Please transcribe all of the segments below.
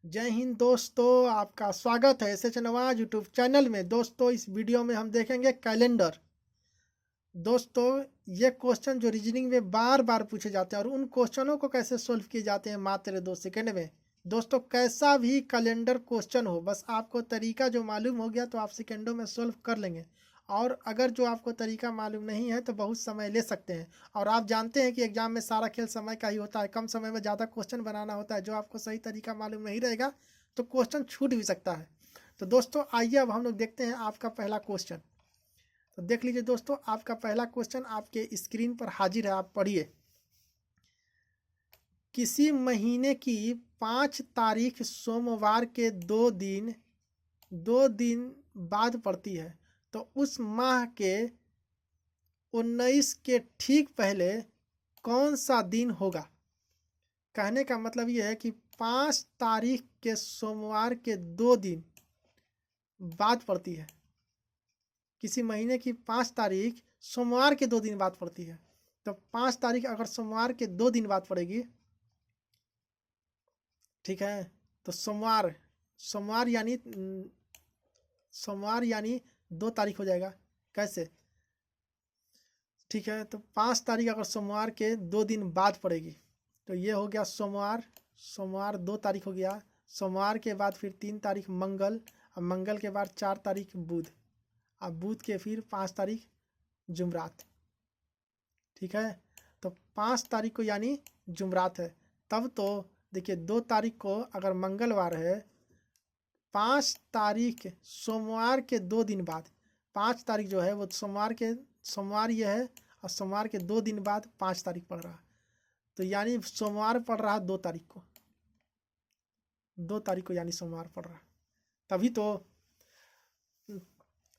जय हिंद दोस्तों, आपका स्वागत है एसएच नवाज यूट्यूब चैनल में। दोस्तों, इस वीडियो में हम देखेंगे कैलेंडर। दोस्तों, ये क्वेश्चन जो रीजनिंग में बार बार पूछे जाते हैं और उन क्वेश्चनों को कैसे सोल्व किए जाते हैं मात्र 2 सेकंड में। दोस्तों, कैसा भी कैलेंडर क्वेश्चन हो, बस आपको तरीका जो मालूम हो गया तो आप सेकंडों में सोल्व कर लेंगे। और अगर जो आपको तरीका मालूम नहीं है तो बहुत समय ले सकते हैं। और आप जानते हैं कि एग्जाम में सारा खेल समय का ही होता है, कम समय में ज़्यादा क्वेश्चन बनाना होता है। जो आपको सही तरीका मालूम नहीं रहेगा तो क्वेश्चन छूट भी सकता है। तो दोस्तों, आइए अब हम लोग देखते हैं आपका पहला क्वेश्चन। तो देख लीजिए दोस्तों, आपका पहला क्वेश्चन आपके स्क्रीन पर हाजिर है, आप पढ़िए। किसी महीने की 5 तारीख सोमवार के 2 दिन बाद पड़ती है, तो उस माह के 19 के ठीक पहले कौन सा दिन होगा। कहने का मतलब यह है कि 5 तारीख के सोमवार के 2 दिन बाद पड़ती है। किसी महीने की 5 तारीख सोमवार के 2 दिन बाद पड़ती है, तो 5 तारीख अगर सोमवार के 2 दिन बाद पड़ेगी, ठीक है, तो सोमवार सोमवार यानी सोमवार यानी 2 तारीख हो जाएगा। कैसे? ठीक है, तो 5 तारीख अगर सोमवार के 2 दिन बाद पड़ेगी तो ये हो गया सोमवार। सोमवार 2 तारीख हो गया। सोमवार के बाद फिर 3 तारीख मंगल, और मंगल के बाद 4 तारीख बुध, अब बुध के फिर 5 तारीख जुमरात। ठीक है, तो 5 तारीख को यानी जुमरात है। तब तो देखिए 2 तारीख को अगर मंगलवार है, 5 तारीख सोमवार के 2 दिन बाद, 5 तारीख जो है वो सोमवार ये है, और सोमवार के 2 दिन बाद 5 तारीख पड़ रहा, तो यानी सोमवार पड़ रहा 2 तारीख को। 2 तारीख को यानी सोमवार पड़ रहा, तभी तो।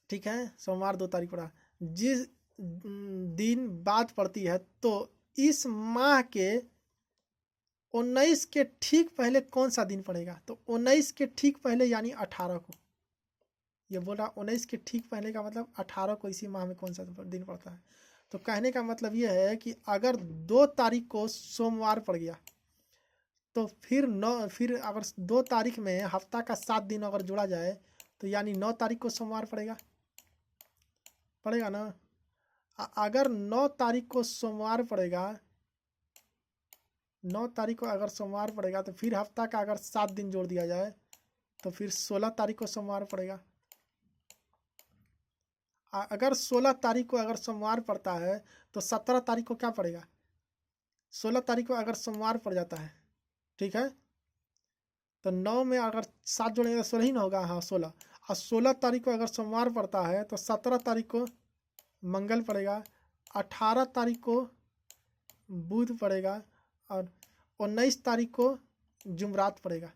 ठीक है, सोमवार 2 तारीख पड़ा। जिस दिन बाद पड़ती है तो इस माह के 19 के ठीक पहले कौन सा दिन पड़ेगा, तो 19 के ठीक पहले यानी 18 को। ये बोला 19 के ठीक पहले का मतलब 18 को इसी माह में कौन सा दिन पड़ता है। तो कहने का मतलब ये है कि अगर 2 तारीख को सोमवार पड़ गया तो फिर अगर 2 तारीख में हफ्ता का 7 दिन अगर जोड़ा जाए तो यानी 9 तारीख को सोमवार पड़ेगा ना। अगर 9 तारीख को सोमवार पड़ेगा, 9 तारीख को अगर सोमवार पड़ेगा तो फिर हफ्ता का अगर 7 दिन जोड़ दिया जाए तो फिर 16 तारीख को सोमवार पड़ेगा। अगर 16 तारीख को अगर सोमवार पड़ता है तो 17 तारीख को क्या पड़ेगा। 16 तारीख को अगर सोमवार पड़ जाता है, ठीक है, तो 9 में अगर 7 जोड़ेंगे तो 16 ही ना होगा। हाँ, 16। और 16 तारीख को अगर सोमवार पड़ता है तो 17 तारीख को मंगल पड़ेगा, 18 तारीख को बुध पड़ेगा, और 19 तारीख को जुमरात पड़ेगा।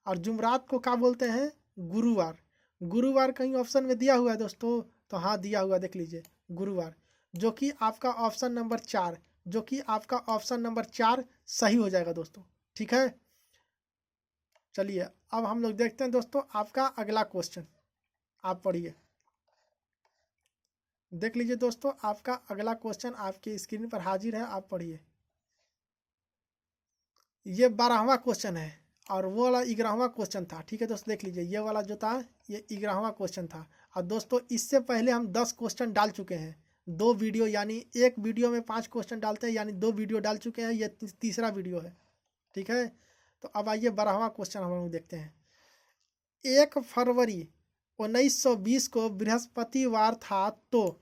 और जुमरात को क्या बोलते हैं? गुरुवार। गुरुवार कहीं ऑप्शन में दिया हुआ है दोस्तों? तो हाँ, दिया हुआ, देख लीजिए, गुरुवार, जो कि आपका ऑप्शन नंबर 4 सही हो जाएगा दोस्तों। ठीक है, चलिए अब हम लोग देखते हैं दोस्तों आपका अगला क्वेश्चन। आप पढ़िए, देख लीजिए दोस्तों, आपका अगला क्वेश्चन आपके स्क्रीन पर हाजिर है, आप पढ़िए। ये 12वां क्वेश्चन है और वो वाला 11वां क्वेश्चन था। ठीक है दोस्तों, देख लीजिए, ये वाला जो था ये 11वां क्वेश्चन था। और दोस्तों, इससे पहले हम 10 क्वेश्चन डाल चुके हैं। 2 वीडियो, यानी एक वीडियो में 5 क्वेश्चन डालते हैं, यानी 2 वीडियो डाल चुके हैं, ये तीसरा वीडियो है। ठीक है, तो अब आइए 12वां क्वेश्चन हम लोग देखते हैं। 1 फरवरी 1920 को बृहस्पतिवार था, तो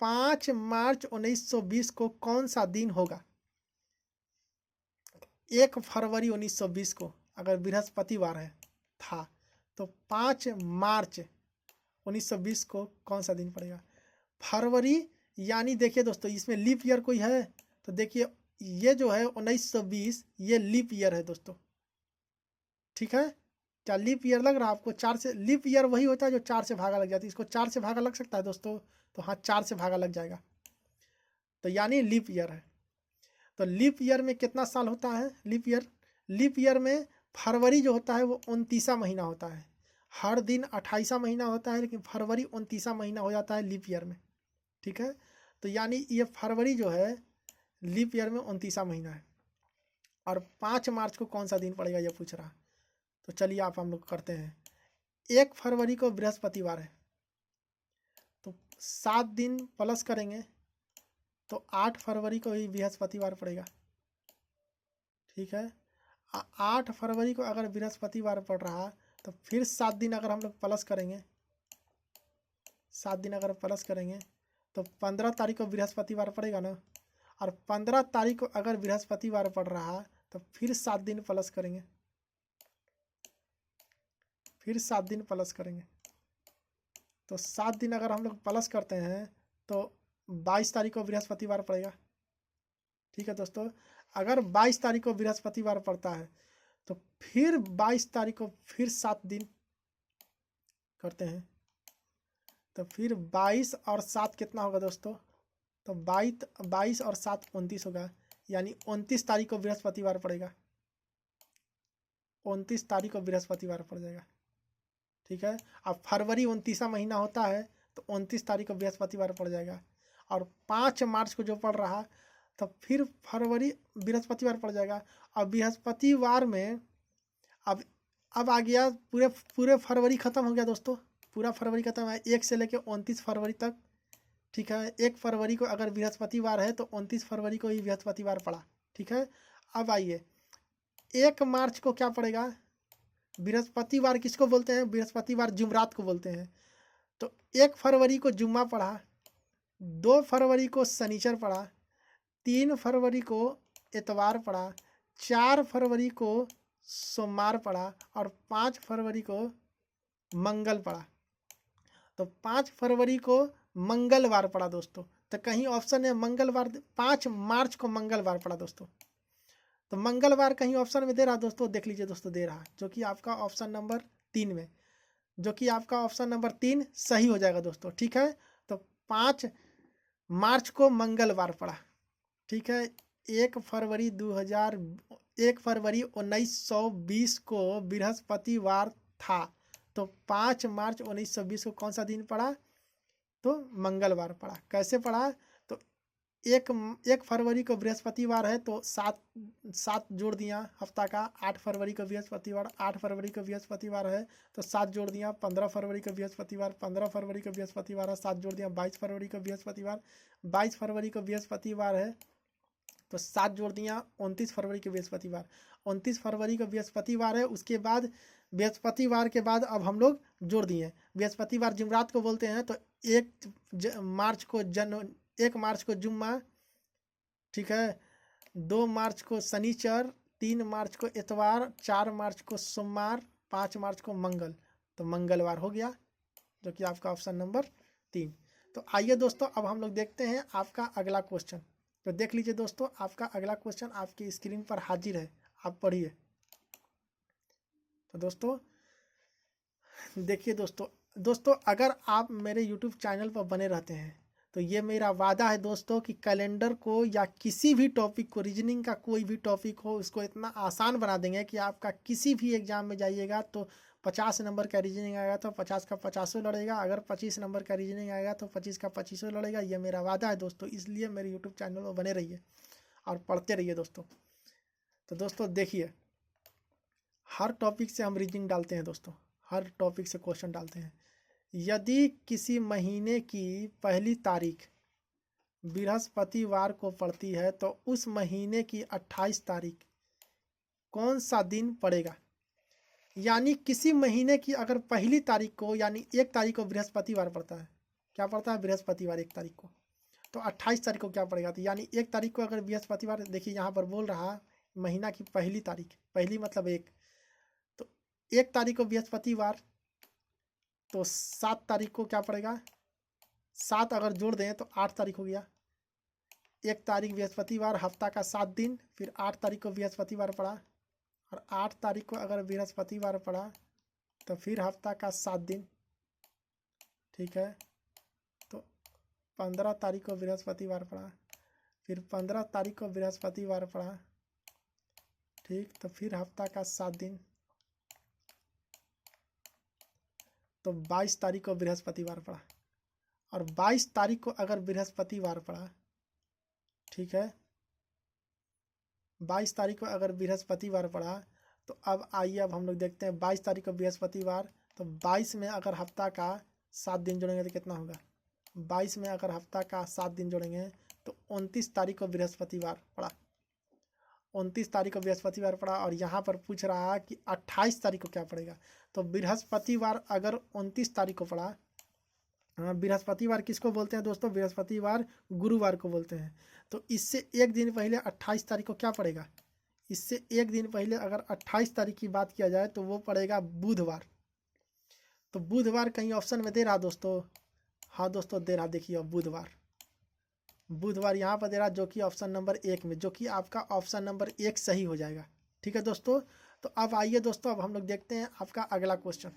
5 मार्च 1920 को कौन सा दिन होगा। 1 फरवरी 1920 को अगर बृहस्पतिवार था तो 5 मार्च 1920 को कौन सा दिन पड़ेगा। फरवरी यानी देखिए दोस्तों, इसमें लीप ईयर कोई है तो देखिए, ये जो है 1920 ये लीप ईयर है दोस्तों। ठीक है, क्या लीप ईयर लग रहा है आपको? 4 से लीप ईयर वही होता है जो 4 से भागा लग जाती है। इसको 4 से भागा लग सकता है दोस्तों? तो हाँ, 4 से भागा लग जाएगा, तो यानी लीप ईयर है। तो लीप ईयर में कितना साल होता है? लीप ईयर में फरवरी जो होता है वो 29वां महीना होता है। हर दिन 28वां महीना होता है, लेकिन फरवरी 29वां महीना हो जाता है लीप ईयर में। ठीक है, तो यानी ये फरवरी जो है लीप ईयर में 29वां महीना है। और 5 मार्च को कौन सा दिन पड़ेगा ये पूछ रहा। तो चलिए आप हम लोग करते हैं। 1 फरवरी को बृहस्पतिवार है, तो 7 दिन प्लस करेंगे तो 8 फरवरी को ही बृहस्पतिवार पड़ेगा। ठीक है, 8 फरवरी को अगर बृहस्पतिवार पड़ रहा तो फिर 7 दिन अगर हम लोग प्लस करेंगे, 7 दिन अगर प्लस करेंगे तो 15 तारीख को बृहस्पतिवार पड़ेगा ना। और 15 तारीख को अगर बृहस्पतिवार पड़ रहा तो फिर 7 दिन प्लस करेंगे, फिर 7 दिन प्लस करेंगे। तो 7 दिन अगर हम लोग प्लस करते हैं तो 22 तारीख को बृहस्पतिवार पड़ेगा। ठीक है दोस्तों, अगर 22 तारीख को बृहस्पतिवार पड़ता है तो फिर 22 तारीख को फिर 7 दिन करते हैं, तो फिर 22 और 7 कितना होगा दोस्तों, तो 22 और 7 29 होगा, यानी 29 तारीख को बृहस्पतिवार पड़ेगा, 29 तारीख को बृहस्पतिवार पड़ जाएगा। ठीक है, अब फरवरी 29वां महीना होता है तो 29 तारीख को बृहस्पतिवार पड़ जाएगा। और 5 मार्च को जो पड़ रहा तो फिर फरवरी बृहस्पतिवार पड़ जाएगा। और बृहस्पतिवार में अब आ गया पूरे फरवरी ख़त्म हो गया दोस्तों, पूरा फरवरी ख़त्म है 1 से लेकर 29 फरवरी तक। ठीक है, 1 फरवरी को अगर बृहस्पतिवार है तो 29 फरवरी को ही बृहस्पतिवार पड़ा। ठीक है, अब आइए 1 मार्च को क्या पड़ेगा। बृहस्पतिवार किसको बोलते हैं, बृहस्पतिवार जुमरात को बोलते हैं। तो 1 फरवरी को जुम्मा पड़ा, 2 फरवरी को शनिचर पड़ा, 3 फरवरी को इतवार पड़ा, 4 फरवरी को सोमवार पड़ा और 5 फरवरी को मंगल पड़ा। तो 5 फरवरी को मंगलवार पड़ा दोस्तों। तो कहीं ऑप्शन है मंगलवार, 5 मार्च को मंगलवार पड़ा दोस्तों। तो मंगलवार कहीं ऑप्शन में दे रहा दोस्तों, देख लीजिए दोस्तों, दे रहा, जो कि आपका ऑप्शन नंबर 3 में, जो कि आपका ऑप्शन नंबर 3 सही हो जाएगा दोस्तों। ठीक है, तो 5 मार्च को मंगलवार पड़ा। ठीक है, 1 फरवरी 1920 को बृहस्पतिवार था, तो 5 मार्च 1920 को कौन सा दिन पड़ा, तो मंगलवार पड़ा। कैसे पड़ा, तो 1 फरवरी को बृहस्पतिवार है तो 7 जोड़ दिया हफ्ता का, 8 फरवरी को बृहस्पतिवार, 8 फरवरी को बृहस्पतिवार है तो 7 जोड़ दिया, 15 फरवरी को बृहस्पतिवार, 15 फरवरी को बृहस्पतिवार है 7 जोड़ दिया, 22 फरवरी को बृहस्पतिवार, 22 फरवरी को बृहस्पतिवार है तो 7 जोड़ दिया, 29 फरवरी को बृहस्पतिवार, 29 फरवरी को बृहस्पतिवार है। उसके बाद बृहस्पतिवार के बाद अब हम लोग जोड़ दिए, बृहस्पतिवार जुमरात को बोलते हैं। तो 1 मार्च को जुम्मा, ठीक है, 2 मार्च को शनिचर, 3 मार्च को इतवार, 4 मार्च को सोमवार, 5 मार्च को मंगल, तो मंगलवार हो गया, जो कि आपका ऑप्शन नंबर 3। तो आइए दोस्तों अब हम लोग देखते हैं आपका अगला क्वेश्चन। तो देख लीजिए दोस्तों, आपका अगला क्वेश्चन आपकी स्क्रीन पर हाजिर है, आप पढ़िए। तो दोस्तों देखिए दोस्तों अगर आप मेरे यूट्यूब चैनल पर बने रहते हैं तो ये मेरा वादा है दोस्तों कि कैलेंडर को या किसी भी टॉपिक को, रीजनिंग का कोई भी टॉपिक हो, उसको इतना आसान बना देंगे कि आपका किसी भी एग्ज़ाम में जाइएगा तो 50 नंबर का रीजनिंग आएगा तो 50 का 50 लड़ेगा, अगर 25 नंबर का रीजनिंग आएगा तो 25 का 25 लड़ेगा। ये मेरा वादा है दोस्तों, इसलिए मेरे यूट्यूब चैनल पर बने रहिए और पढ़ते रहिए दोस्तों। तो दोस्तों देखिए, हर टॉपिक से हम रीजनिंग डालते हैं दोस्तों, हर टॉपिक से क्वेश्चन डालते हैं। यदि किसी महीने की पहली तारीख बृहस्पतिवार को पड़ती है तो उस महीने की 28 तारीख कौन सा दिन पड़ेगा। यानी किसी महीने की अगर पहली तारीख को, यानी 1 तारीख को बृहस्पतिवार पड़ता है, क्या पड़ता है, बृहस्पतिवार 1 तारीख को, तो 28 तारीख को क्या पड़ेगा। तो यानी 1 तारीख को अगर बृहस्पतिवार, देखिए यहाँ पर बोल रहा महीना की पहली तारीख, पहली मतलब 1, तो 1 तारीख को बृहस्पतिवार, तो 7 तारीख को क्या पड़ेगा, 7 अगर जोड़ दें तो 8 तारीख हो गया। 1 तारीख बृहस्पतिवार, हफ्ता का 7 दिन, फिर 8 तारीख को बृहस्पतिवार पड़ा, और 8 तारीख को अगर बृहस्पतिवार पड़ा तो फिर हफ्ता का 7 दिन। ठीक है, तो 15 तारीख को बृहस्पतिवार पड़ा, फिर 15 तारीख को बृहस्पतिवार पड़ा, ठीक, तो फिर हफ्ता का 7 दिन, तो 22 तारीख को बृहस्पतिवार पड़ा। और 22 तारीख को अगर बृहस्पतिवार पड़ा, ठीक है, 22 तारीख को अगर बृहस्पतिवार पड़ा तो अब आइए अब हम लोग देखते हैं 22 तारीख को बृहस्पतिवार, तो 22 में अगर हफ्ता का 7 दिन जोड़ेंगे तो कितना होगा। 22 में अगर हफ्ता का 7 दिन जोड़ेंगे तो 29 तारीख को बृहस्पतिवार पड़ा, 29 तारीख को बृहस्पतिवार पड़ा। और यहाँ पर पूछ रहा है कि 28 तारीख को क्या पड़ेगा। तो बृहस्पतिवार अगर 29 तारीख को पड़ा, बृहस्पतिवार किसको बोलते हैं दोस्तों, बृहस्पतिवार गुरुवार को बोलते हैं। तो इससे एक दिन पहले 28 तारीख को क्या पड़ेगा, इससे एक दिन पहले अगर 28 तारीख की बात किया जाए तो वो पड़ेगा बुधवार। तो बुधवार कहीं ऑप्शन में दे रहा दोस्तों, हाँ दोस्तों दे रहा, देखिए बुधवार, बुधवार यहाँ पर दे रहा, जो कि ऑप्शन नंबर 1 में, जो कि आपका ऑप्शन नंबर 1 सही हो जाएगा। ठीक है दोस्तों, तो अब आइए दोस्तों अब हम लोग देखते हैं आपका अगला क्वेश्चन।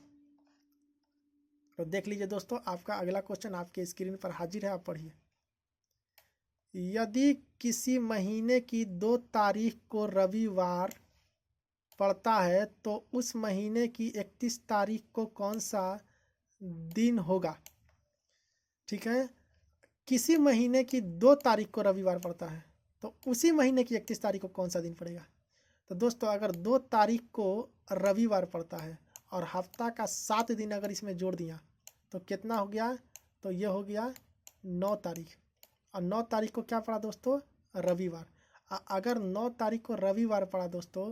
तो देख लीजिए दोस्तों, आपका अगला क्वेश्चन आपके स्क्रीन पर हाजिर है, आप पढ़िए। यदि किसी महीने की 2 तारीख को रविवार पड़ता है तो उस महीने की 31 तारीख को कौन सा दिन होगा। ठीक है, किसी महीने की 2 तारीख को रविवार पड़ता है तो उसी महीने की 31 तारीख को कौन सा दिन पड़ेगा। तो दोस्तों अगर 2 तारीख को रविवार पड़ता है और हफ्ता का 7 दिन अगर इसमें जोड़ दिया तो कितना हो गया, तो ये हो गया 9 तारीख। और 9 तारीख को क्या पड़ा दोस्तों, रविवार। अगर 9 तारीख को रविवार पड़ा दोस्तों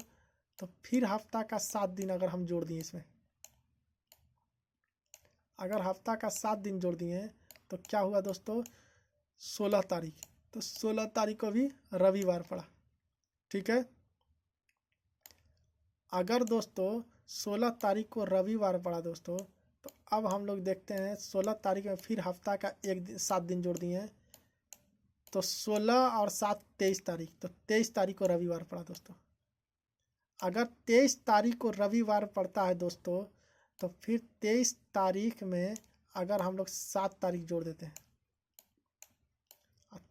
तो फिर हफ्ता का 7 दिन अगर हम जोड़ दिए इसमें, अगर हफ्ता का 7 दिन जोड़ दिए तो क्या हुआ दोस्तों, 16 तारीख। तो 16 तारीख को भी रविवार पड़ा। ठीक है, अगर दोस्तों 16 तारीख को रविवार पड़ा दोस्तों, तो अब हम लोग देखते हैं 16 तारीख में फिर हफ्ता का 7 दिन जोड़ दिए हैं, तो 16 और 7 23 तारीख, तो 23 तारीख को रविवार पड़ा दोस्तों। अगर 23 तारीख को रविवार पड़ता है दोस्तों तो फिर 23 तारीख में अगर हम लोग 7 तारीख जोड़ देते हैं,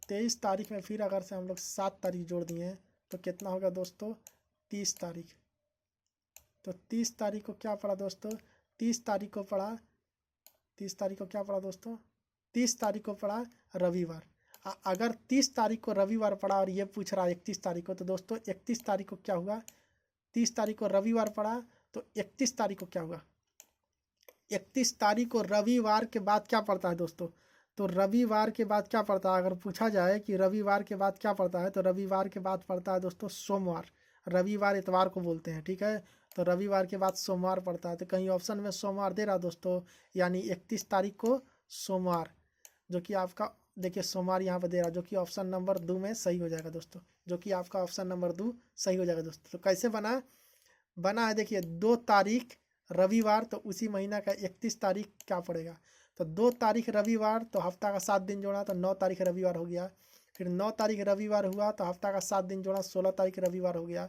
23 तारीख में फिर अगर से हम लोग 7 तारीख जोड़ दिए तो कितना होगा दोस्तों, 30 तारीख। तो 30 तारीख को क्या पड़ा दोस्तों, 30 तारीख को पड़ा, 30 तारीख को क्या पड़ा दोस्तों, 30 तारीख को पड़ा रविवार। अगर 30 तारीख को रविवार पड़ा और ये पूछ रहा है 31 तारीख को, तो दोस्तों 31 तारीख को क्या हुआ, 30 तारीख को रविवार पड़ा तो 31 तारीख को क्या हुआ, 31 तारीख को रविवार के बाद क्या पड़ता है दोस्तों, तो रविवार के बाद क्या पड़ता है, अगर पूछा जाए कि रविवार के बाद क्या पड़ता है तो रविवार के बाद पड़ता है दोस्तों सोमवार। रविवार इतवार को बोलते हैं। ठीक है, तो रविवार के बाद सोमवार पड़ता है, तो कहीं ऑप्शन में सोमवार दे रहा दोस्तों, यानी 31 तारीख को सोमवार, जो कि आपका देखिए सोमवार यहाँ पर दे रहा, जो कि ऑप्शन नंबर 2 में सही हो जाएगा दोस्तों, जो कि आपका ऑप्शन नंबर 2 सही हो जाएगा दोस्तों। तो कैसे बना है देखिए, 2 तारीख रविवार तो उसी महीना का 31 तारीख क्या पड़ेगा, तो 2 तारीख रविवार तो हफ्ता का 7 दिन जोड़ा तो 9 तारीख रविवार हो गया। फिर 9 तारीख रविवार हुआ तो हफ्ता का 7 दिन जोड़ा 16 तारीख रविवार हो गया।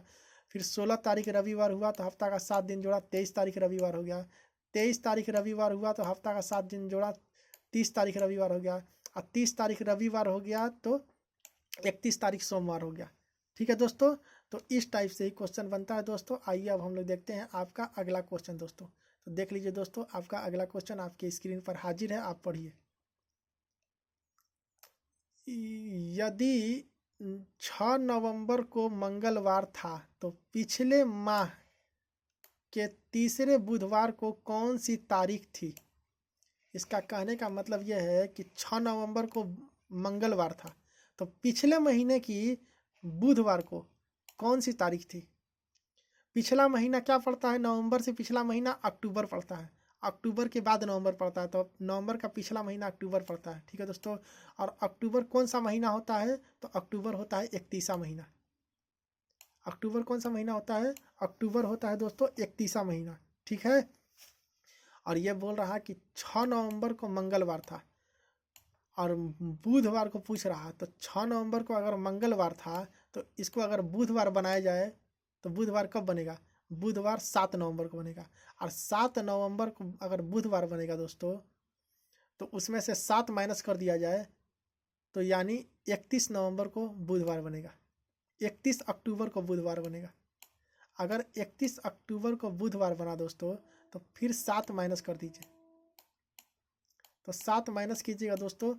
फिर 16 तारीख रविवार हुआ तो हफ्ता का 7 दिन जोड़ा 23 तारीख रविवार हो गया। 23 तारीख रविवार हुआ तो हफ्ता का 7 दिन जोड़ा 30 तारीख रविवार हो गया। और 30 तारीख रविवार हो गया तो 31 तारीख सोमवार हो गया। ठीक है दोस्तों, तो इस टाइप से ही क्वेश्चन बनता है दोस्तों। आइए अब हम लोग देखते हैं आपका अगला क्वेश्चन दोस्तों। तो देख लीजिए दोस्तों, आपका अगला क्वेश्चन आपके स्क्रीन पर हाजिर है, आप पढ़िए। यदि 6 नवंबर को मंगलवार था तो पिछले माह के तीसरे बुधवार को कौन सी तारीख थी। इसका कहने का मतलब यह है कि 6 नवंबर को मंगलवार था तो पिछले महीने की बुधवार को कौन सी तारीख थी। पिछला महीना क्या पड़ता है, नवंबर से पिछला महीना अक्टूबर पड़ता है, अक्टूबर के बाद नवंबर पड़ता है, तो नवंबर का पिछला महीना अक्टूबर पड़ता है। ठीक है दोस्तों, और अक्टूबर कौन सा महीना होता है, तो अक्टूबर होता है 31वां महीना। अक्टूबर कौन सा महीना होता है, अक्टूबर होता है दोस्तों 31वां महीना। ठीक है, और ये बोल रहा कि 6 नवंबर को मंगलवार था और बुधवार को पूछ रहा, तो 6 नवंबर को अगर मंगलवार था तो इसको अगर बुधवार बनाया जाए तो बुधवार कब बनेगा, बुधवार 7 नवंबर को बनेगा। और 7 नवंबर को अगर बुधवार बनेगा दोस्तों तो उसमें से 7 माइनस कर दिया जाए तो यानी 31 नवंबर को बुधवार बनेगा, 31 अक्टूबर को बुधवार बनेगा। अगर 31 अक्टूबर को बुधवार बना दोस्तों तो फिर 7 माइनस कर दीजिए, तो 7 माइनस कीजिएगा दोस्तों,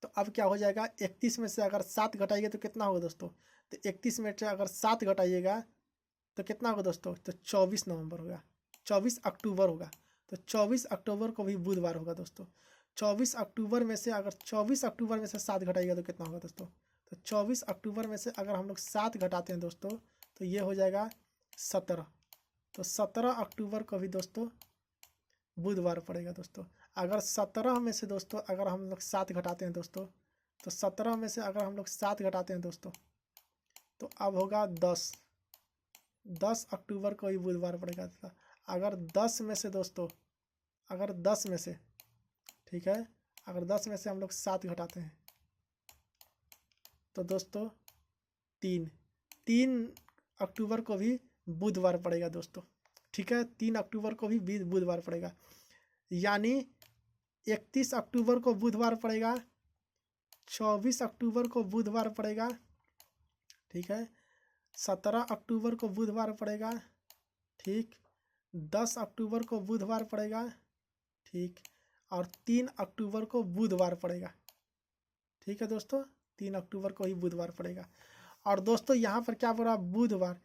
तो अब क्या हो जाएगा, 31 में से अगर 7 घटाइए तो कितना होगा दोस्तों, तो 31 में से अगर 7 घटाइएगा तो कितना होगा दोस्तों, तो 24 नवंबर होगा, 24 अक्टूबर होगा। तो 24 अक्टूबर को भी बुधवार होगा दोस्तों। 24 अक्टूबर में से अगर 24 अक्टूबर में से 7 घटाइएगा तो कितना होगा दोस्तों, तो 24 अक्टूबर में से अगर हम लोग 7 घटाते हैं दोस्तों तो ये हो जाएगा 17। तो 17 अक्टूबर को भी दोस्तों बुधवार पड़ेगा दोस्तों। अगर 17 में से दोस्तों अगर हम लोग 7 घटाते हैं दोस्तों, तो 17 में से अगर हम लोग 7 घटाते हैं दोस्तों तो अब होगा 10। 10 अक्टूबर को ही बुधवार पड़ेगा। अगर 10 में से दोस्तों, अगर 10 में से, ठीक है, अगर 10 में से हम लोग 7 घटाते हैं तो दोस्तों 3 अक्टूबर को भी बुधवार पड़ेगा दोस्तों। ठीक है, 3 अक्टूबर को भी बुधवार पड़ेगा, यानी 31 अक्टूबर को बुधवार पड़ेगा, 24 अक्टूबर को बुधवार पड़ेगा, ठीक है, 17 अक्टूबर को बुधवार पड़ेगा, ठीक, 10 अक्टूबर को बुधवार पड़ेगा, ठीक, और 3 अक्टूबर को बुधवार पड़ेगा। ठीक है दोस्तों, 3 अक्टूबर को ही बुधवार पड़ेगा। और दोस्तों यहाँ पर क्या बोल रहा, बुधवार,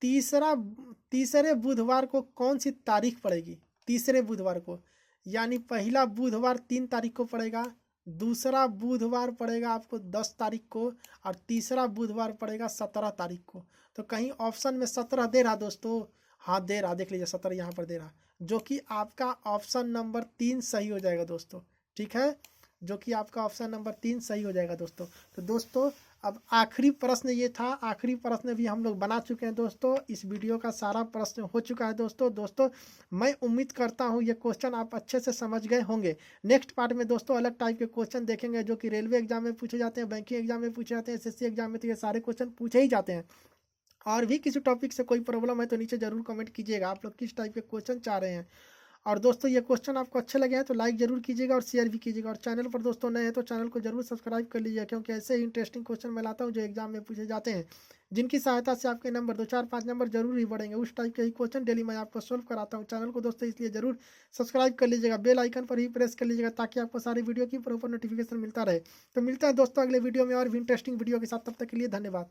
तीसरे बुधवार को कौन सी तारीख पड़ेगी, तीसरे बुधवार को, यानी पहला बुधवार 3 तारीख को पड़ेगा, दूसरा बुधवार पड़ेगा आपको 10 तारीख को, और तीसरा बुधवार पड़ेगा 17 तारीख को। तो कहीं ऑप्शन में 17 दे रहा दोस्तों, हाँ दे रहा, देख लीजिए 17 यहाँ पर दे रहा, जो कि आपका ऑप्शन नंबर 3 सही हो जाएगा दोस्तों। ठीक है, जो कि आपका ऑप्शन नंबर 3 सही हो जाएगा दोस्तों। तो दोस्तों अब आखिरी प्रश्न ये था, आखिरी प्रश्न भी हम लोग बना चुके हैं दोस्तों। इस वीडियो का सारा प्रश्न हो चुका है दोस्तों। मैं उम्मीद करता हूँ ये क्वेश्चन आप अच्छे से समझ गए होंगे। नेक्स्ट पार्ट में दोस्तों अलग टाइप के क्वेश्चन देखेंगे जो कि रेलवे एग्जाम में पूछे जाते हैं, बैंकिंग एग्जाम में पूछे जाते हैं, SSC एग्जाम में, तो ये सारे क्वेश्चन पूछे ही जाते हैं। और भी किसी टॉपिक से कोई प्रॉब्लम है तो नीचे जरूर कमेंट कीजिएगा आप लोग किस टाइप के क्वेश्चन चाह रहे हैं। और दोस्तों ये क्वेश्चन आपको अच्छे लगे हैं तो लाइक जरूर कीजिएगा और शेयर भी कीजिएगा। और चैनल पर दोस्तों नए हैं तो चैनल को जरूर सब्सक्राइब कर लीजिएगा, क्योंकि ऐसे ही इंटरेस्टिंग क्वेश्चन मैं लाता हूँ जो एग्जाम में पूछे जाते हैं, जिनकी सहायता से आपके नंबर 2, 4, 5 नंबर जरूर ही बढ़ेंगे। उस टाइप के ही क्वेश्चन डेली मैं आपको सोल्व कराता हूँ। चैनल को दोस्तों इसलिए जरूर सब्सक्राइब कर लीजिएगा, बेल आइकन पर ही प्रेस कर लीजिएगा ताकि आपको सारी वीडियो की प्रॉपर नोटिफिकेशन मिलता रहे। तो मिलता है दोस्तों अगले वीडियो में और भी इंटरेस्टिंग वीडियो के साथ, तब तक के लिए धन्यवाद।